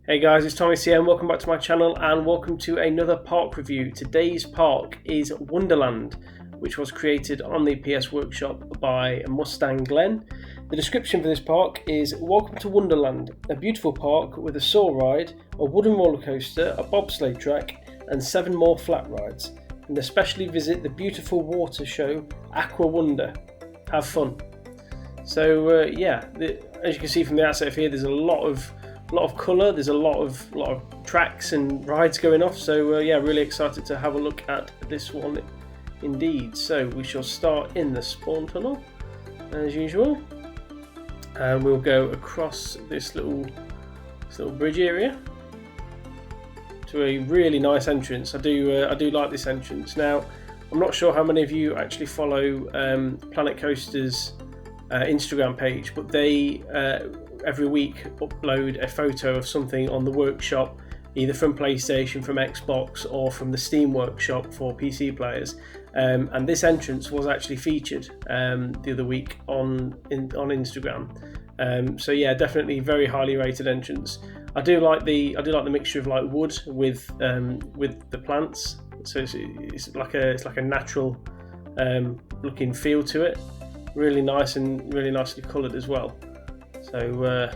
Hey guys, it's Thomas here and welcome back to my channel and welcome to another park review. Today's park is Wonderland, which was created on the PS Workshop by Mustang-glenn. The description for this park is: welcome to Wonderland, a beautiful park with a saw ride, a wooden roller coaster, a bobsled track and 7 more flat rides. And especially visit the beautiful water show Aqua Wonder. Have fun. So as you can see from the outset here, there's a lot of colour, there's a lot of tracks and rides going off, so really excited to have a look at this one indeed. So we shall start in the spawn tunnel as usual, and we'll go across this little bridge area to a really nice entrance. I do like this entrance. Now, I'm not sure how many of you actually follow Planet Coaster's Instagram page, but they every week upload a photo of something on the workshop, either from PlayStation, from Xbox or from the Steam workshop for PC players, and this entrance was actually featured the other week on Instagram. So yeah, definitely very highly rated entrance. I do like the mixture of like wood with the plants, so it's like a natural looking feel to it. Really nice and really nicely coloured as well. So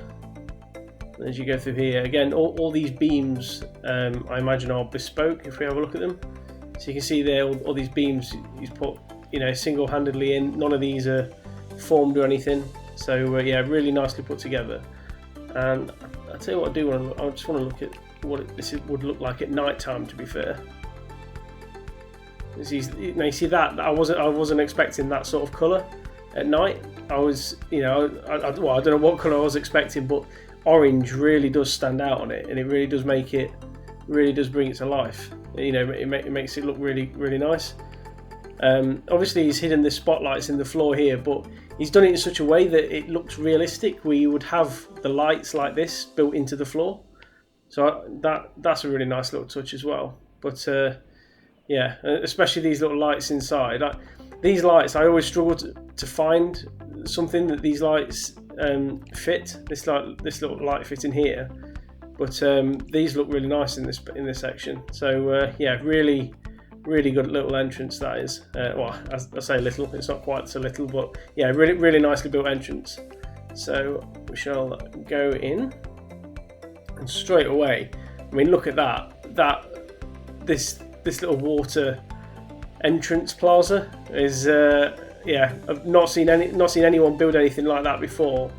as you go through here, again, all these beams I imagine are bespoke if we have a look at them. So you can see there all these beams he's put single-handedly in. None of these are formed or anything. So yeah, really nicely put together. And I'll tell you what I just want to look at what this would look like at night time, to be fair. You see that I wasn't expecting that sort of colour at night. I was, I don't know what colour I was expecting, but orange really does stand out on it, and it really does bring it to life. It makes it look really, really nice. Obviously he's hidden the spotlights in the floor here, but he's done it in such a way that it looks realistic, where you would have the lights like this built into the floor. So that's a really nice little touch as well. But yeah, especially these little lights inside. These lights, I always struggle to find something that these lights fit. This little light fit in here, but these look really nice in this section. So yeah, really good little entrance that is. Well, as I say, little, it's not quite so little, but yeah, really nicely built entrance. So we shall go in, and straight away, I mean, look at this little water entrance plaza is I've not seen anyone build anything like that before.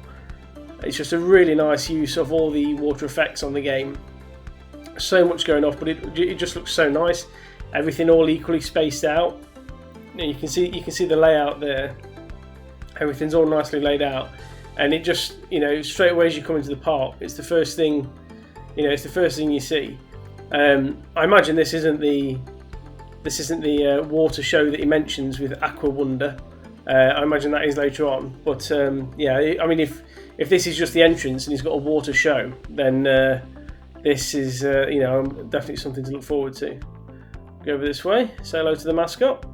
It's just a really nice use of all the water effects on the game. So much going off, but it just looks so nice. Everything all equally spaced out. You can see the layout there. Everything's all nicely laid out, and it just straight away as you come into the park, it's the first thing you see. I imagine this isn't the water show that he mentions with Aqua Wonder. I imagine that is later on. But yeah, I mean, if this is just the entrance and he's got a water show, then this is definitely something to look forward to. Go over this way. Say hello to the mascot.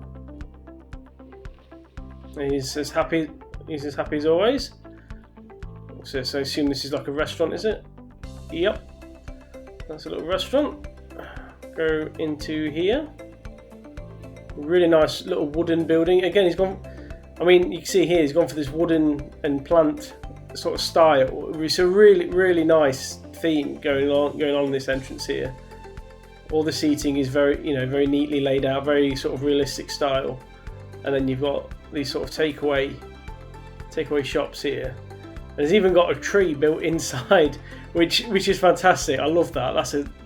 He's as happy as always. So I assume this is like a restaurant, is it? Yep. That's a little restaurant. Go into here. Really nice little wooden building. Again, he's gone. I mean, you can see here he's gone for this wooden and plant sort of style. It's a really nice theme going on in this entrance here. All the seating is very neatly laid out, very sort of realistic style. And then you've got these sort of takeaway shops here. And there's even got a tree built inside, which is fantastic. I love that.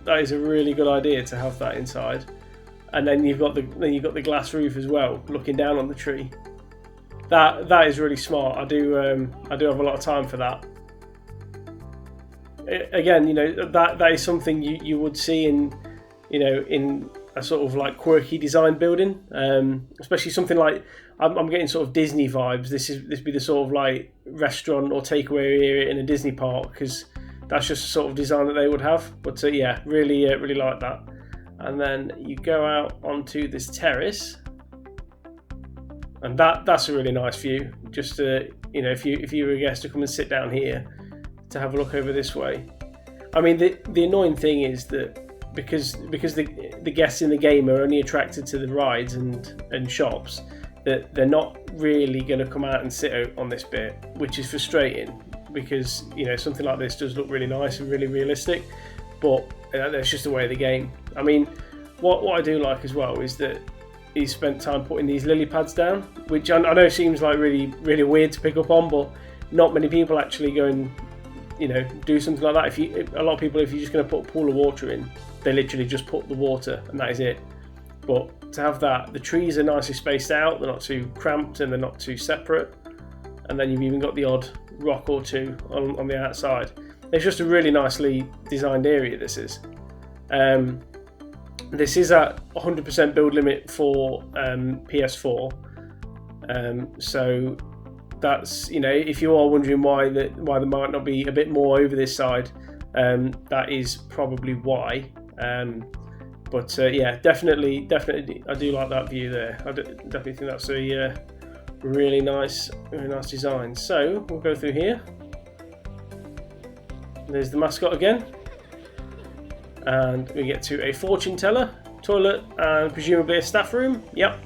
That is a really good idea to have that inside. And then you've got the glass roof as well, looking down on the tree. That is really smart. I do have a lot of time for that. Again, that is something you would see in a sort of like quirky design building, especially something like I'm getting sort of Disney vibes. This would be the sort of like restaurant or takeaway area in a Disney park, because that's just the sort of design that they would have. But yeah, really like that. And then you go out onto this terrace, and that's a really nice view. Just if you were a guest to come and sit down here to have a look over this way. I mean, the annoying thing is that because the guests in the game are only attracted to the rides and shops, that they're not really going to come out and sit out on this bit, which is frustrating, because you know, something like this does look really nice and really realistic, but that's just the way of the game. I mean, what I do like as well is that he spent time putting these lily pads down, which I know seems like really weird to pick up on, but not many people actually go and, you know, do something like that. A lot of people, if you're just going to put a pool of water in, they literally just put the water and that is it. But to have that, the trees are nicely spaced out, they're not too cramped and they're not too separate, and then you've even got the odd rock or two on the outside. It's just a really nicely designed area, this is. This is at 100% build limit for PS4, so that's, you know, if you are wondering why there might not be a bit more over this side, that is probably why. But yeah, definitely, I do like that view there. I definitely think that's a really nice design. So we'll go through here. There's the mascot again, and we get to a fortune teller, toilet, and presumably a staff room. Yep.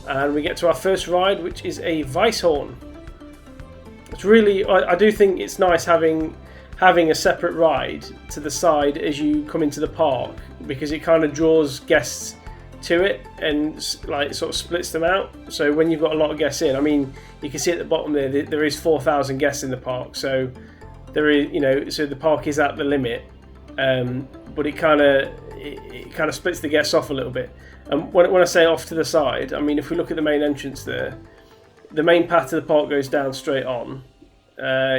And we get to our first ride, which is a vice horn. It's really, I do think it's nice having a separate ride to the side as you come into the park, because it kind of draws guests to it and like sort of splits them out. So when you've got a lot of guests in, I mean, you can see at the bottom there is 4,000 guests in the park. So there is, you know, so the park is at the limit, but it kind of splits the guests off a little bit. And when I say off to the side, I mean, if we look at the main entrance there, the main path to the park goes down straight on.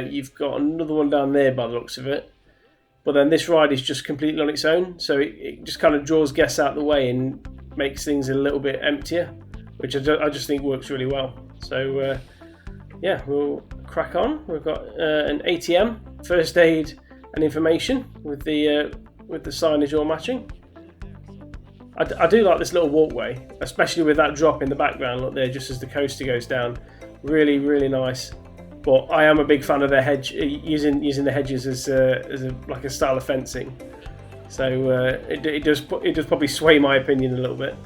You've got another one down there by the looks of it, but then this ride is just completely on its own, so it just kind of draws guests out of the way and makes things a little bit emptier, which I just think works really well. So yeah, we'll crack on. We've got an ATM, first aid and information with the signage all matching. I do like this little walkway, especially with that drop in the background. Look there, just as the coaster goes down, really nice. But I am a big fan of their hedge, using the hedges as like a style of fencing. So it does probably sway my opinion a little bit.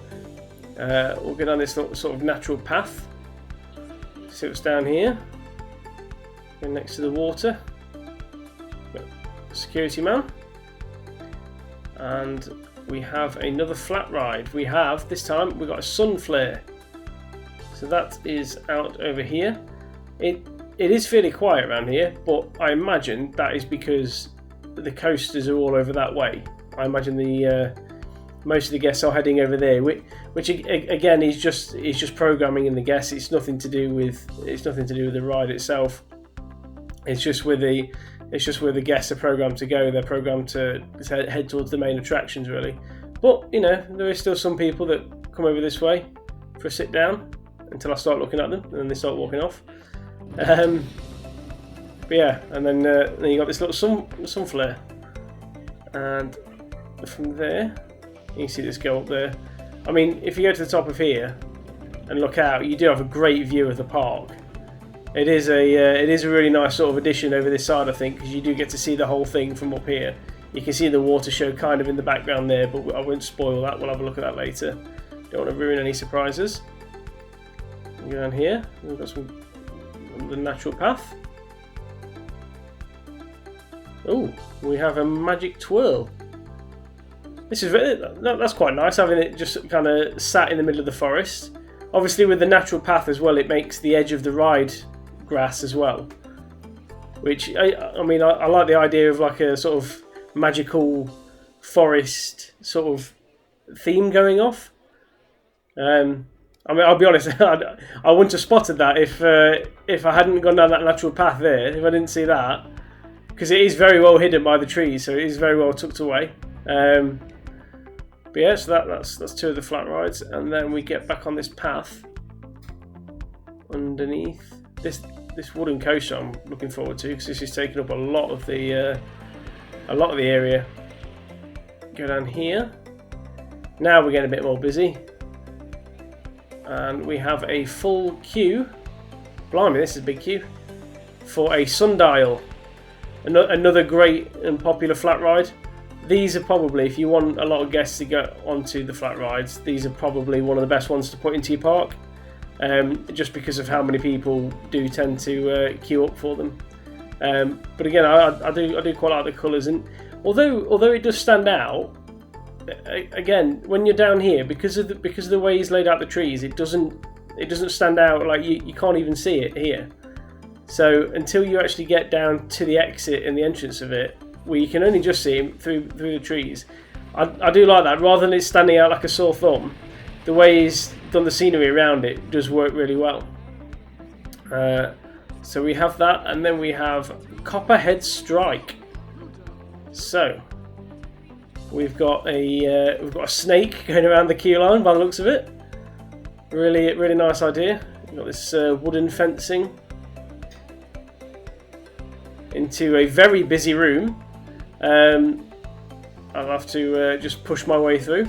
We'll get on this sort of natural path. See what's down here. Go next to the water. Security man. And we have another flat ride. This time we've got a sun flare. So that is out over here. It is fairly quiet around here, but I imagine that is because the coasters are all over that way. I imagine most of the guests are heading over there, which again is just programming in the guests. It's nothing to do with the ride itself. It's just where the guests are programmed to go. They're programmed to head towards the main attractions, really. But you know, there is still some people that come over this way for a sit down until I start looking at them, and then they start walking off. But yeah, and then you got this little sun flare, and from there you can see this go up there. I mean, if you go to the top of here and look out, you do have a great view of the park. It is a really nice sort of addition over this side, I think, because you do get to see the whole thing from up here. You can see the water show kind of in the background there, but I won't spoil that. We'll have a look at that later. Don't want to ruin any surprises. Go down here. We've got the natural path. Oh, we have a magic twirl. That's quite nice, having it just kind of sat in the middle of the forest. Obviously, with the natural path as well, it makes the edge of the ride grass as well. Which I mean, I like the idea of like a sort of magical forest sort of theme going off. I mean, I'll be honest, I wouldn't have spotted that if I hadn't gone down that natural path there, if I didn't see that. Because it is very well hidden by the trees, so it is very well tucked away. But yeah, so that's two of the flat rides, and then we get back on this path underneath this wooden coaster. I'm looking forward to, because this is taking up a lot of the area. Go down here. Now we're getting a bit more busy. And we have a full queue. Blimey, this is a big queue. For a sundial. Another great and popular flat ride. These are probably, if you want a lot of guests to go onto the flat rides, these are probably one of the best ones to put into your park, just because of how many people do tend to queue up for them. But again, I do quite like the colours, and although it does stand out, again, when you're down here, because of the way he's laid out the trees, it doesn't stand out. Like you can't even see it here. So until you actually get down to the exit and the entrance of it, where you can only just see him through the trees, I do like that. Rather than it standing out like a sore thumb, the way he's done the scenery around it does work really well. So we have that, and then we have Copperhead Strike. So we've got a snake going around the queue line by the looks of it. Really nice idea. We've got this wooden fencing into a very busy room. I'll have to just push my way through.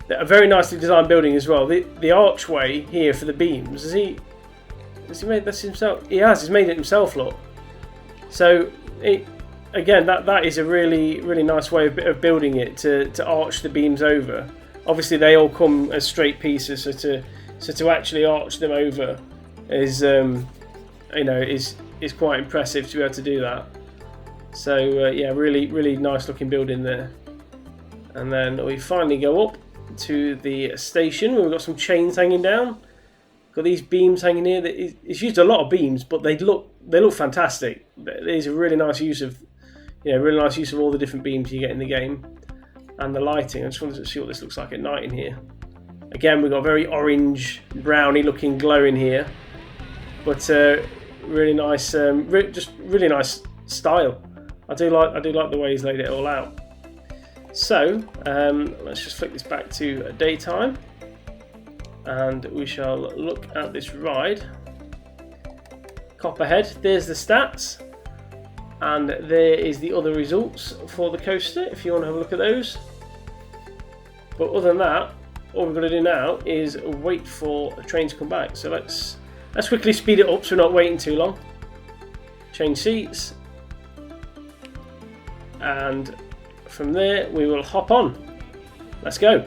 A very nicely designed building as well. The archway here for the beams, has he made this himself? He has. He's made it himself, look. So again, that is a really nice way of building it to arch the beams over. Obviously, they all come as straight pieces, so to actually arch them over is is quite impressive to be able to do that. So yeah, really nice looking building there. And then we finally go up to the station where we've got some chains hanging down. Got these beams hanging here. It's used a lot of beams, but they look fantastic. There's a really nice use of all the different beams you get in the game, and the lighting. I just wanted to see what this looks like at night in here. Again, we've got very orange, browny looking glow in here, but really nice, just really nice style. I do like the way he's laid it all out. So let's just flick this back to daytime, and we shall look at this ride. Copperhead, there's the stats, and there is the other results for the coaster if you want to have a look at those. But other than that, all we've got to do now is wait for a train to come back. So let's quickly speed it up so we're not waiting too long. Change seats, and from there we will hop on. Let's go.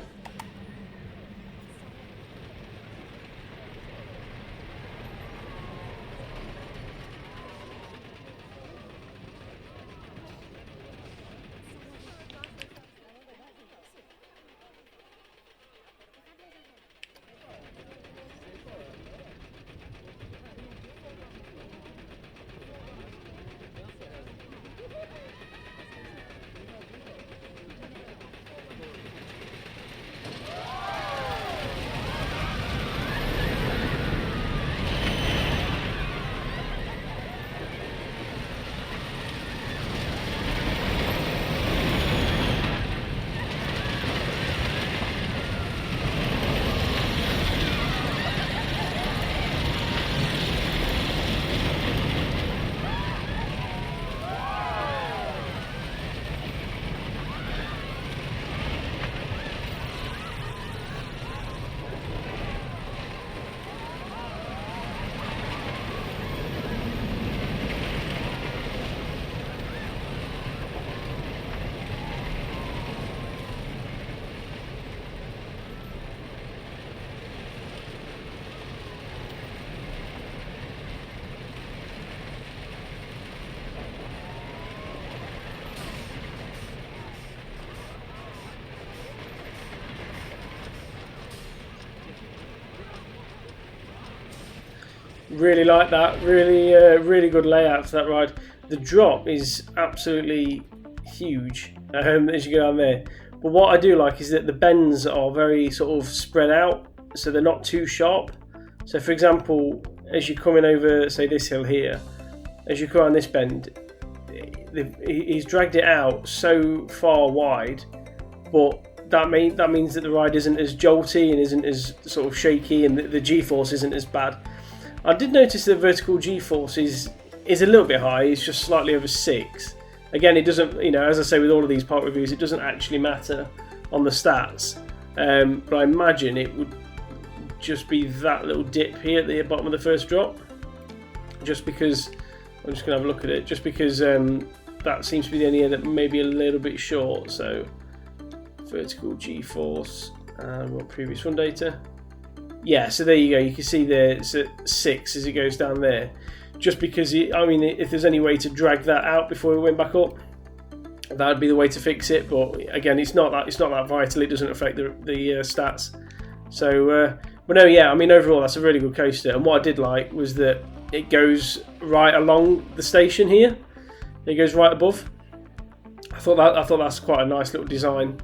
Really like that. Really good layout for that ride. The drop is absolutely huge as you go down there. But what I do like is that the bends are very sort of spread out, so they're not too sharp. So for example, as you're coming over, say, this hill here, as you come around this bend, he's dragged it out so far wide, but that means that the ride isn't as jolty and isn't as sort of shaky, and the G-force isn't as bad. I did notice the vertical G-force is a little bit high. It's just slightly over 6. Again, it doesn't, as I say with all of these park reviews, it doesn't actually matter on the stats. But I imagine it would just be that little dip here at the bottom of the first drop, just because I'm just going to have a look at it, just because that seems to be the only area that may be a little bit short. So vertical G-force, and what previous run data. Yeah, so there you go. You can see there it's at 6 as it goes down there. Just because, I mean, if there's any way to drag that out before it went back up, that would be the way to fix it. But again, it's not that vital. It doesn't affect the stats. So, but no, yeah. I mean, overall, that's a really good coaster. And what I did like was that it goes right along the station here. It goes right above. I thought that's quite a nice little design.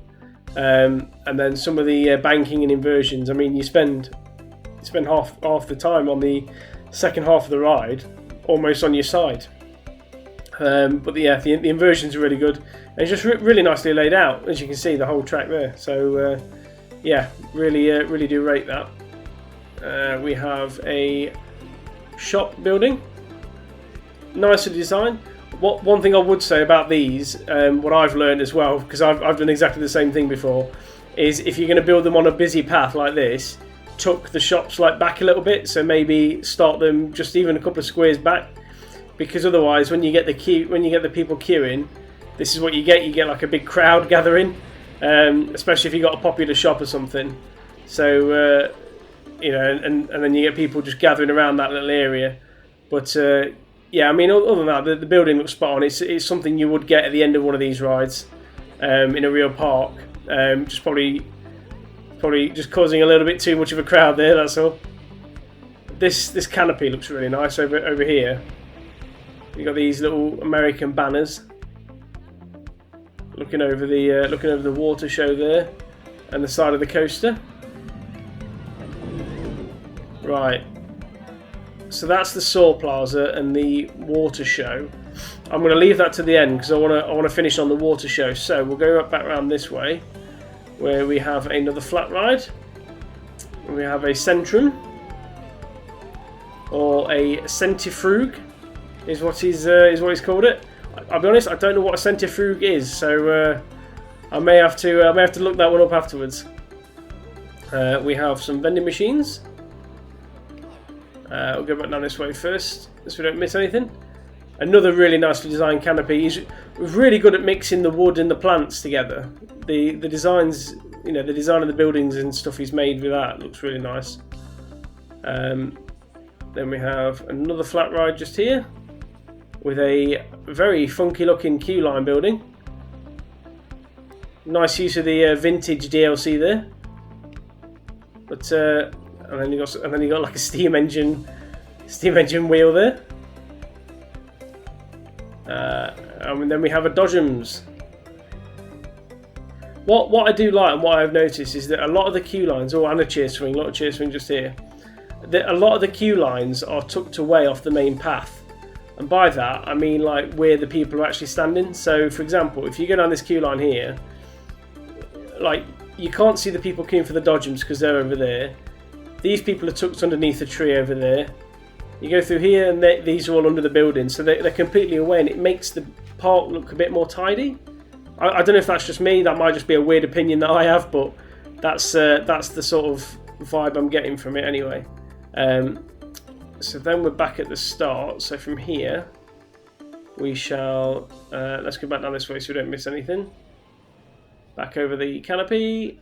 And then some of the banking and inversions. I mean, you spend half the time on the second half of the ride, almost on your side. But yeah, the inversions are really good. And it's just really nicely laid out, as you can see, the whole track there. So yeah, really do rate that. We have a shop building, nicely designed. One thing I would say about these, what I've learned as well, because I've done exactly the same thing before, is if you're going to build them on a busy path like this, tuck the shops like back a little bit. So maybe start them just even a couple of squares back, because otherwise, when you get the people queuing, this is what you get. You get like a big crowd gathering, especially if you got a popular shop or something. So you know, and then you get people just gathering around that little area. But yeah, I mean, other than that, the building looks spot on. It's something you would get at the end of one of these rides in a real park. Just probably just causing a little bit too much of a crowd there. That's all. This canopy looks really nice over here. You got these little American banners looking over the water show there, and the side of the coaster. Right. So that's the Saw Plaza and the water show. I'm going to leave that to the end because I want to finish on the water show. So we'll go back around this way, where we have another flat ride. We have a Centrum, or a Centrifuge, is what he's called it. I'll be honest, I don't know what a Centrifuge is, so I may have to look that one up afterwards. We have some vending machines. We'll go back down this way first, so we don't miss anything. Another really nicely designed canopy. He's really good at mixing the wood and the plants together. The designs, you know, the design of the buildings and stuff he's made with that looks really nice. Then we have another flat ride just here, with a very funky looking queue line building. Nice use of the vintage DLC there. But and then you got like a steam engine wheel there. And then we have a Dodgems. What I do like and what I've noticed is that a lot of the queue lines, and a cheer swing, a lot of cheer swing just here. A lot of the queue lines are tucked away off the main path, and by that I mean like where the people are actually standing. So, for example, if you go down this queue line here, like you can't see the people queuing for the Dodgems because they're over there. These people are tucked underneath a tree over there. You go through here, and these are all under the building, so they're completely away, and it makes the park look a bit more tidy. I don't know if that's just me. That might just be a weird opinion that I have, but that's the sort of vibe I'm getting from it anyway. So then we're back at the start. So from here, we shall let's go back down this way so we don't miss anything. Back over the canopy.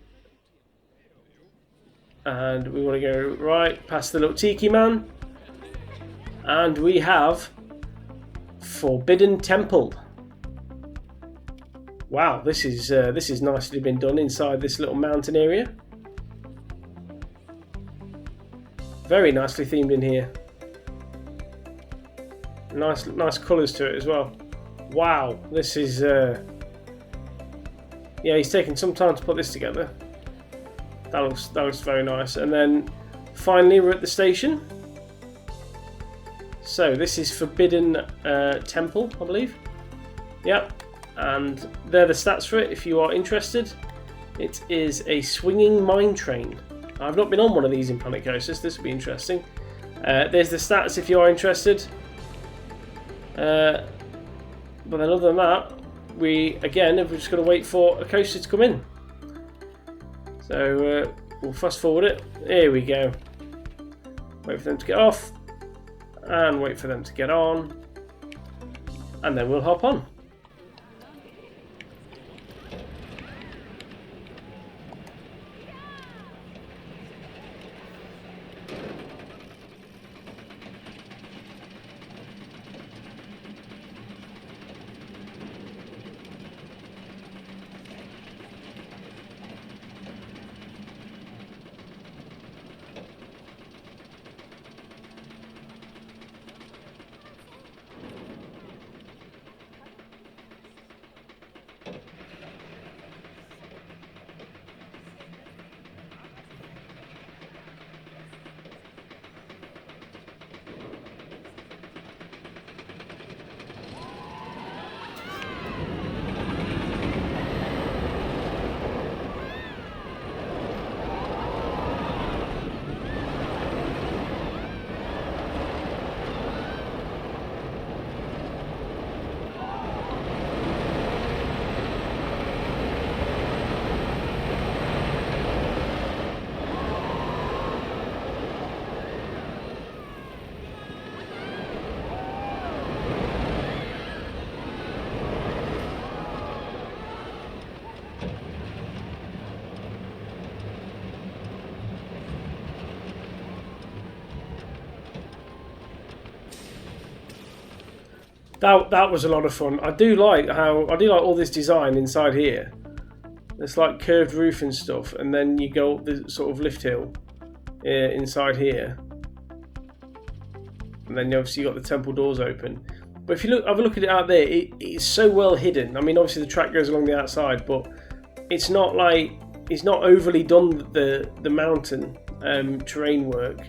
And we want to go right past the little Tiki Man. And we have Forbidden Temple. Wow, this is nicely been done inside this little mountain area. Very nicely themed in here. Nice colours to it as well. Wow, this is yeah, he's taken some time to put this together. That looks very nice. And then finally we're at the station. So this is Forbidden Temple, I believe. Yep. And they're the stats for it if you are interested. It is a swinging mine train. I've not been on one of these in Planet Coasters. This will be interesting. There's the stats if you are interested. But then other than that, we're just going to wait for a coaster to come in. So we'll fast forward it. Here we go. Wait for them to get off. And wait for them to get on. and then we'll hop on. That was a lot of fun. I do like all this design inside here. It's like curved roof and stuff, and then you go up the sort of lift hill inside here, and then obviously you got the temple doors open. But if you have a look at it out there, it's so well hidden. I mean, obviously the track goes along the outside, but it's not overly done the mountain terrain work.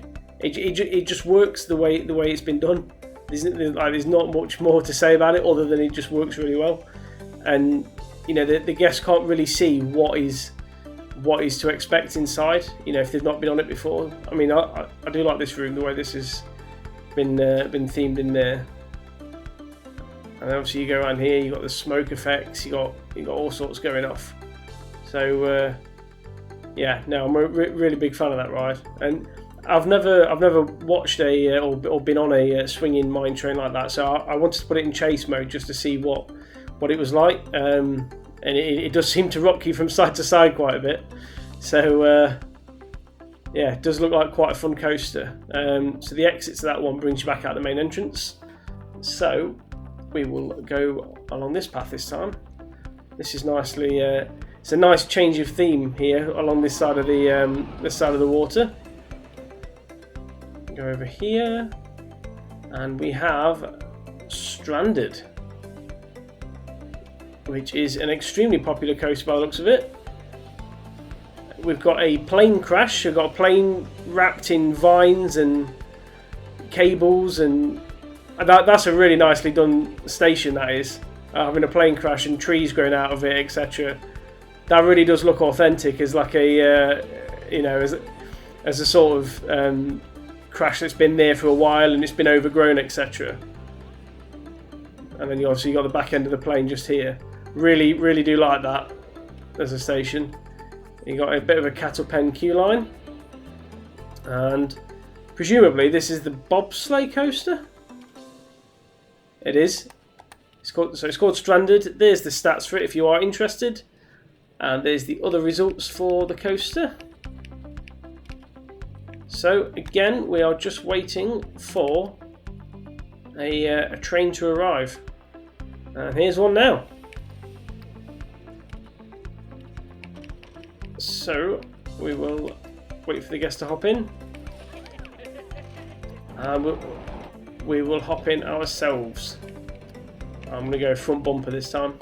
It just works the way it's been done. There's not much more to say about it other than it just works really well, and you know the guests can't really see what is to expect inside. You know, if they've not been on it before. I mean, I do like this room, the way this has been themed in there. And obviously you go around here, you got the smoke effects, you got all sorts going off. So yeah, no, I'm a really big fan of that ride, and I've never watched or been on a swinging mine train like that, so I wanted to put it in chase mode just to see what it was like, and it does seem to rock you from side to side quite a bit. So yeah, it does look like quite a fun coaster. So the exit to that one brings you back out the main entrance. So we will go along this path this time. This is nicely. It's a nice change of theme here along this side of the water. Go over here, and we have Stranded, which is an extremely popular coaster by the looks of it. We've got a plane crash. We've got a plane wrapped in vines and cables, and that's a really nicely done station. That is, having a plane crash and trees growing out of it, etc. That really does look authentic as like a as a sort of crash that's been there for a while and it's been overgrown, etc. And then you obviously got the back end of the plane just here. Really do like that as a station. You got a bit of a cattle pen queue line, and presumably this is the bobsleigh coaster. It is. It's called Stranded. There's the stats for it if you are interested, and there's the other results for the coaster. So again, we are just waiting for a train to arrive, and here's one now. So we will wait for the guests to hop in, and we will hop in ourselves. I'm going to go front bumper this time.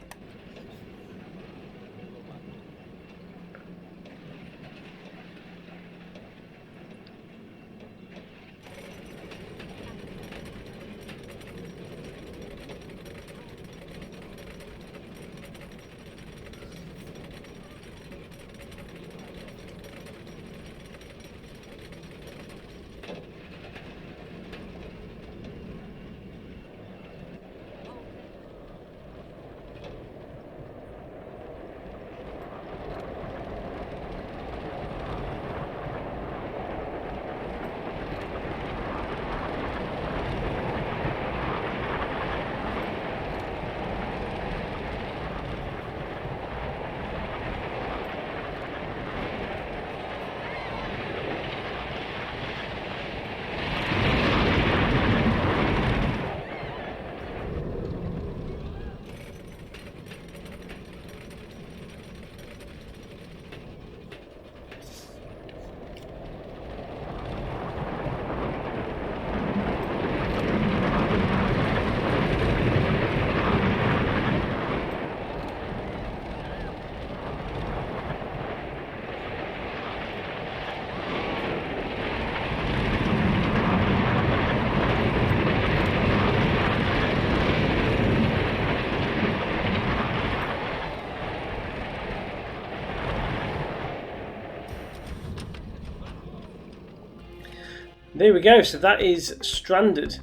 There we go. So that is Stranded.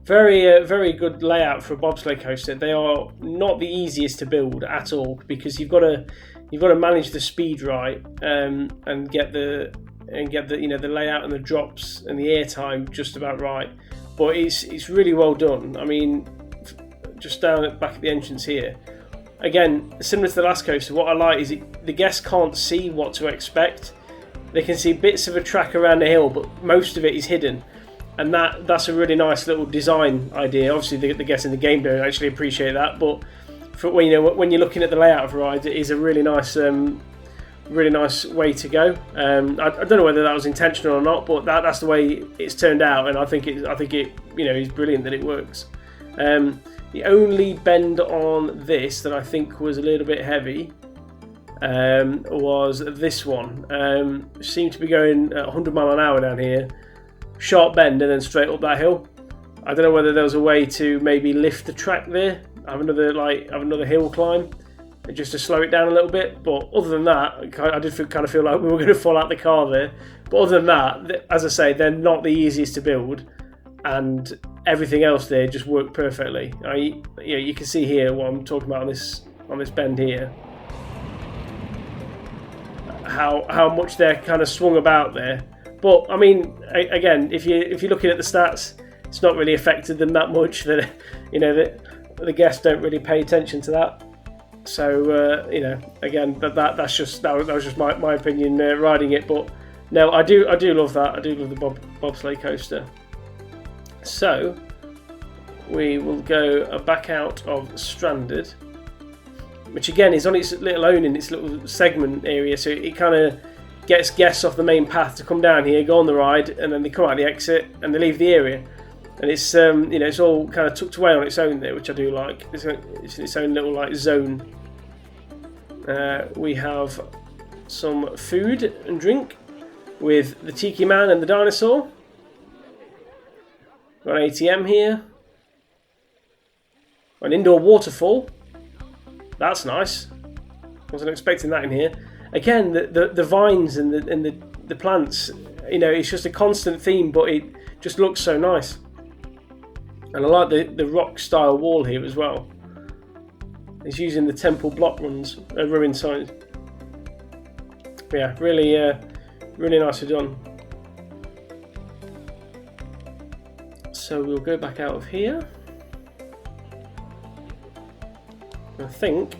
Very good layout for a bobsleigh coaster. They are not the easiest to build at all because you've got to manage the speed right and get the the layout and the drops and the airtime just about right. But it's really well done. I mean, just down at back at the entrance here. Again, similar to the last coaster, what I like is the guests can't see what to expect. They can see bits of a track around the hill, but most of it is hidden. And that's a really nice little design idea. Obviously, the guests in the game don't actually appreciate that, but for when you're looking at the layout of a ride, it is a really nice way to go. I don't know whether that was intentional or not, but that's the way it's turned out, and I think it is brilliant that it works. The only bend on this that I think was a little bit heavy was this one. Seemed to be going at 100 mile an hour down here. Sharp bend and then straight up that hill. I don't know whether there was a way to maybe lift the track there, have another hill climb, just to slow it down a little bit. But other than that, I did kind of feel like we were going to fall out the car there. But other than that, as I say, they're not the easiest to build, and everything else there just worked perfectly. You can see here what I'm talking about on this bend here. How much they're kind of swung about there. But I mean, again, if you're looking at the stats, it's not really affected them that much. That the guests don't really pay attention to that. So again, that was just my opinion riding it. But no, I do love that. I do love the bobsleigh coaster. So we will go back out of Stranded, which again is on its little own in its little segment area. So it kind of gets guests off the main path to come down here, go on the ride, and then they come out the exit and they leave the area. And it's it's all kind of tucked away on its own there, which I do like. It's in its own little like zone. We have some food and drink with the Tiki Man and the dinosaur. Got an ATM here. An indoor waterfall. That's nice. Wasn't expecting that in here. Again, the vines and the plants, it's just a constant theme, but it just looks so nice. And I like the rock style wall here as well. It's using the temple block ruin signs. Yeah, really nicely done. So we'll go back out of here. I think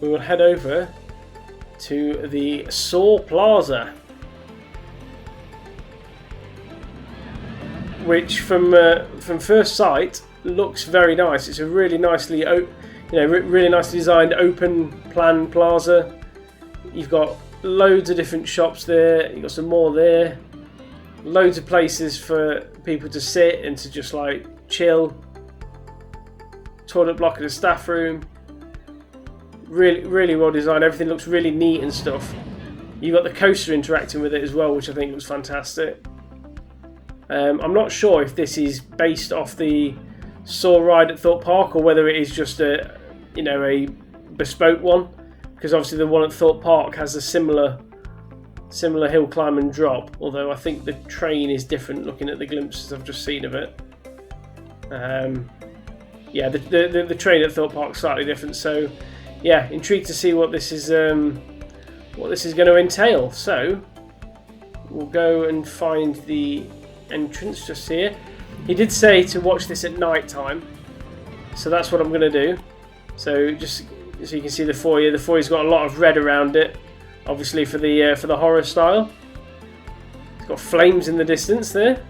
we will head over to the Saw Plaza, which from first sight looks very nice. It's a really nicely really nicely designed open plan plaza. You've got loads of different shops there. You've got some more there. Loads of places for people to sit and to just like chill. Toilet block in the staff room. Really well designed. Everything looks really neat and stuff. You've got the coaster interacting with it as well, which I think looks fantastic. I'm not sure if this is based off the Saw ride at Thorpe Park or whether it is just a bespoke one, because obviously the one at Thorpe Park has a similar hill climb and drop, although I think the train is different looking at the glimpses I've just seen of it. The train at Thorpe Park is slightly different, so yeah, intrigued to see what this is going to entail. So we'll go and find the entrance just here. He did say to watch this at night time, so that's what I'm going to do. So just so you can see the foyer. The foyer's got a lot of red around it, obviously for the horror style. It's got flames in the distance there.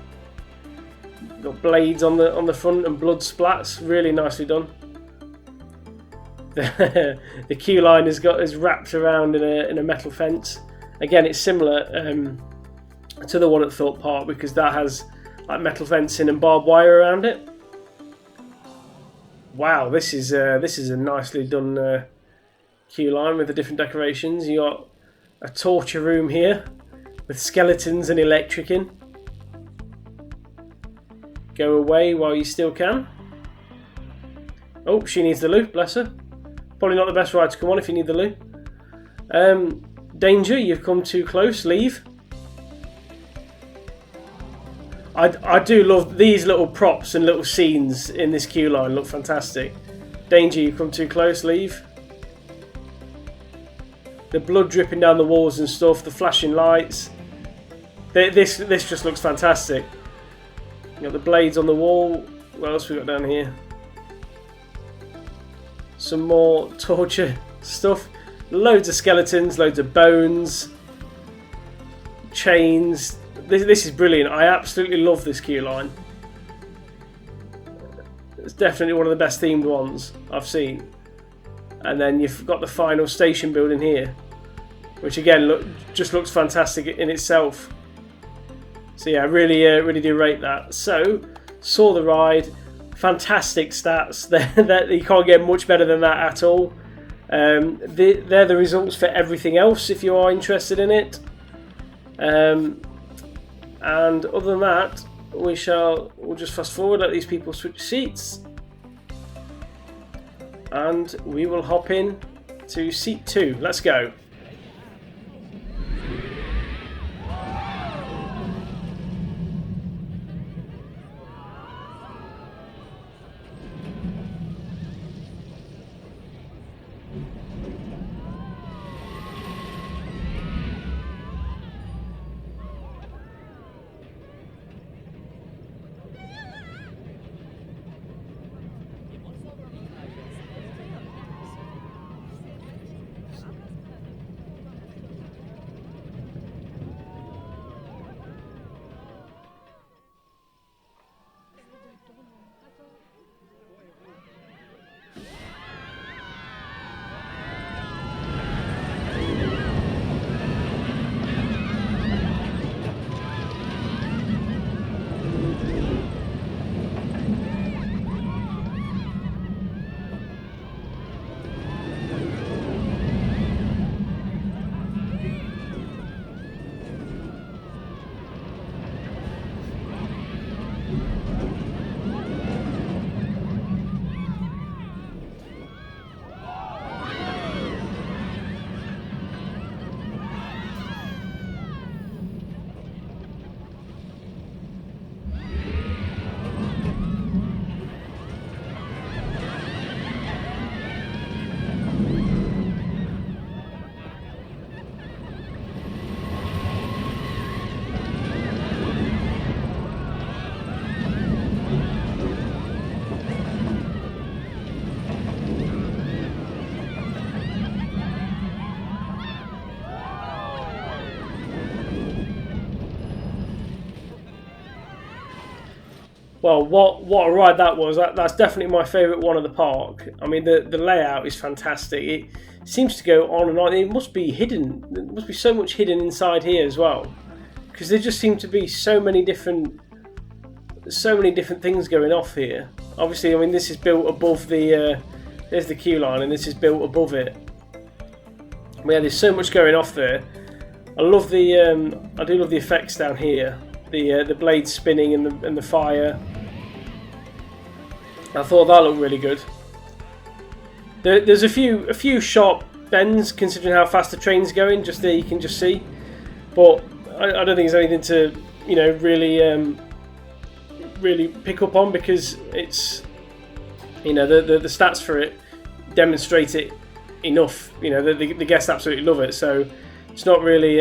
Got blades on the front and blood splats. Really nicely done. The queue line is wrapped around in a metal fence. Again, it's similar to the one at Thorpe Park because that has like metal fencing and barbed wire around it. Wow, this is a nicely done queue line with the different decorations. You got a torture room here with skeletons and electric in. Go away while you still can. Oh, she needs the loo, bless her. Probably not the best ride to come on if you need the loo. Danger, you've come too close, leave. I do love these little props and little scenes in this queue line. Look fantastic. Danger, you come too close, leave. The blood dripping down the walls and stuff, the flashing lights. This just looks fantastic. You got the blades on the wall. What else we got down here? Some more torture stuff. Loads of skeletons, loads of bones, chains. This is brilliant. I absolutely love this queue line. It's definitely one of the best themed ones I've seen. And then you've got the final station building here, which again just looks fantastic in itself. So yeah, I really do rate that. So, saw the ride. Fantastic stats. That you can't get much better than that at all. They're the results for everything else if you are interested in it. And other than that, we'll just fast forward, let these people switch seats, and we will hop in to seat 2. Let's go. Well, what a ride that was. That's definitely my favourite one of the park. I mean, the layout is fantastic. It seems to go on and on. It must be hidden. There must be so much hidden inside here as well, because there just seem to be so many different things going off here. Obviously, I mean, this is built above the. There's the queue line, and this is built above it. But yeah, there's so much going off there. I love the. I do love the effects down here. The blades spinning and the fire. I thought that looked really good. There's a few sharp bends considering how fast the train's going. Just there you can just see, but I don't think there's anything to really pick up on, because it's the stats for it demonstrate it enough. The guests absolutely love it, so it's not really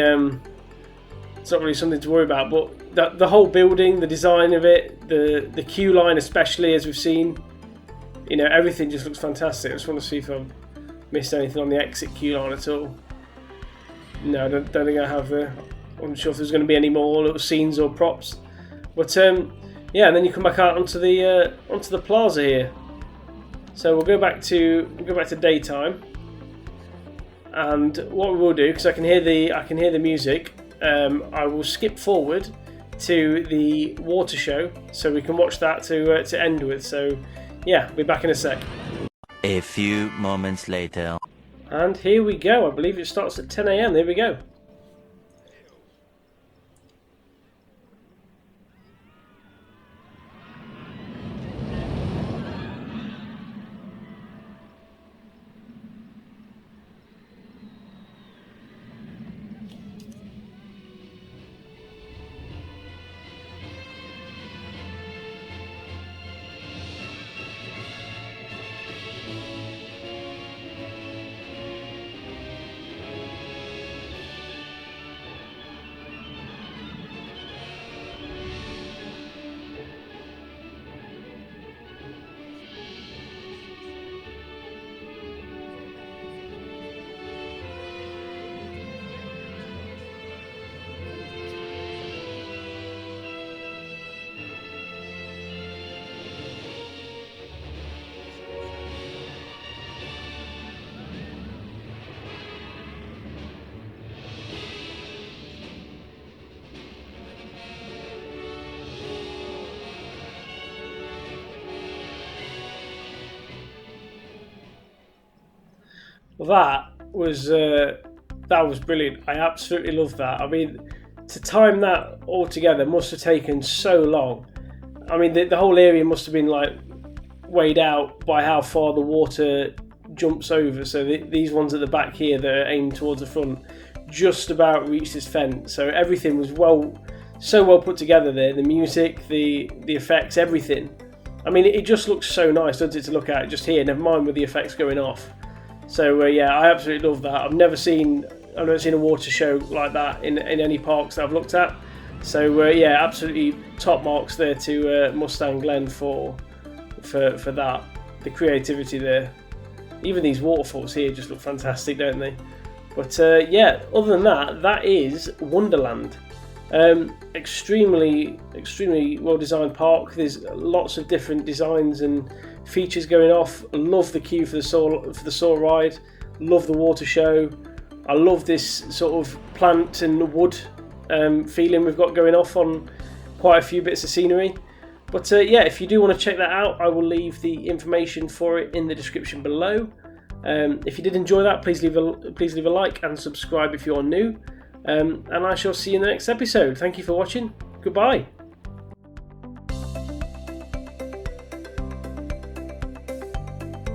something to worry about. But the whole building, the design of it, the queue line especially, as we've seen, everything just looks fantastic. I just want to see if I've missed anything on the exit queue line at all. No, I don't think I have. I'm not sure if there's going to be any more little scenes or props. But yeah, and then you come back out onto the plaza here. So we'll go back to daytime, and what we will do, because I can hear the music, I will skip forward to the water show so we can watch that to end with. So yeah, we'll be back in a sec. A few moments later. And here we go. I believe it starts at 10 AM. There we go. Well, that was brilliant. I absolutely love that. I mean, to time that all together must have taken so long. I mean, the whole area must have been like weighed out by how far the water jumps over. So these ones at the back here that are aimed towards the front just about reached this fence. So everything was so well put together there. The music, the effects, everything. I mean, it just looks so nice, doesn't it, to look at just here, never mind with the effects going off. So yeah, I absolutely love that. I've never seen a water show like that in any parks that I've looked at. So yeah, absolutely top marks there to Mustang-glenn for that. The creativity there. Even these waterfalls here just look fantastic, don't they? But yeah, other than that is Wonderland. Extremely well designed park. There's lots of different designs and features going off. I love the queue for the saw ride. Love the water show. I love this sort of plant and wood feeling we've got going off on quite a few bits of scenery. But yeah, if you do want to check that out, I will leave the information for it in the description below. If you did enjoy that, please leave a like and subscribe if you're new. And I shall see you in the next episode. Thank you for watching. Goodbye.